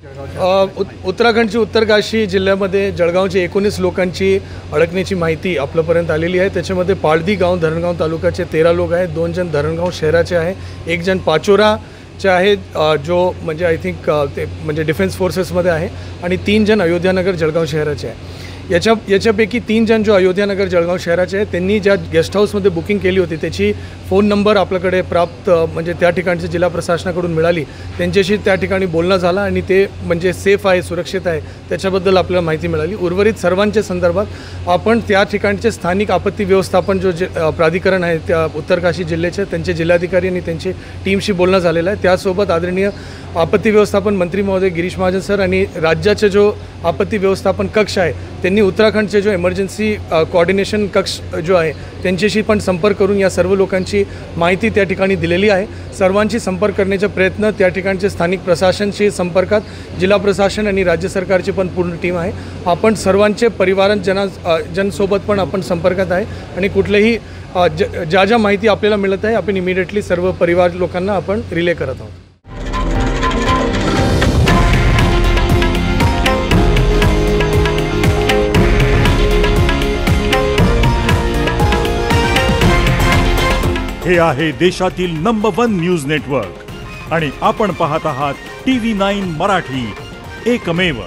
उत्तराखंडची उत्तरकाशी जिल्ह्यामध्ये जळगावची 19 लोकांची अडकण्याची माहिती आपल्यापर्यंत आलेली आहे। त्याच्यामध्ये पाळदी गाव धरणगाव तालुक्याचे 13 लोक आहेत, 2 जण धरणगाव शहराचे आहे, 1 जण पाचोराचे आहे जो म्हणजे आय थिंक ते म्हणजे डिफेन्स फोर्सेसमध्ये आहे आणि 3 जण अयोध्यानगर जळगाव शहराचे आहे। याच्यापैकी 3 जण जो अयोध्यानगर जळगाव शहराचे आहेत त्यांनी ज्या गेस्ट हाऊसमध्ये बुकिंग केली होती त्याची फोन नंबर आपल्याकडे प्राप्त म्हणजे त्या ठिकाणच्या जिल्हा प्रशासनाकडून मिळाली। त्यांच्याशी त्या ठिकाणी बोलणं झालं आणि ते म्हणजे सेफ आहे, सुरक्षित आहे त्याच्याबद्दल आपल्याला माहिती मिळाली। उर्वरित सर्वांच्या संदर्भात आपण त्या ठिकाणचे स्थानिक आपत्ती व्यवस्थापन जो प्राधिकरण आहे त्या उत्तरकाशी जिल्ह्याचे त्यांचे जिल्हाधिकारी आणि त्यांची टीमशी बोलणं झालेलं आहे। त्यासोबत आदरणीय आपत्ती व्यवस्थापन मंत्री महोदय गिरीश महाजन सर आणि राज्याचे जो आपत्ती व्यवस्थापन कक्ष आहे त्यांनी उत्तराखंडचे जो इमर्जन्सी कोऑर्डिनेशन कक्ष जो आहे त्यांच्याशी पण संपर्क करून या सर्व लोकांची माहिती त्या ठिकाणी दिलेली आहे। सर्वांशी संपर्क करण्याचा प्रयत्न त्या ठिकाणचे स्थानिक प्रशासनाशी संपर्कात जिल्हा प्रशासन आणि राज्य सरकारची पण पूर्ण टीम आहे। आपण सर्वांचे जनसोबत पण आपण संपर्कात आहे आणि कुठलेही ज्या माहिती आपल्याला मिळत आहे आपण इमिडिएटली सर्व परिवार लोकांना आपण रिले करत आहोत। हे आहे देशातील नंबर 1 न्यूज नेटवर्क आणि आपण पाहत आहात TV9 मराठी, एकमेव।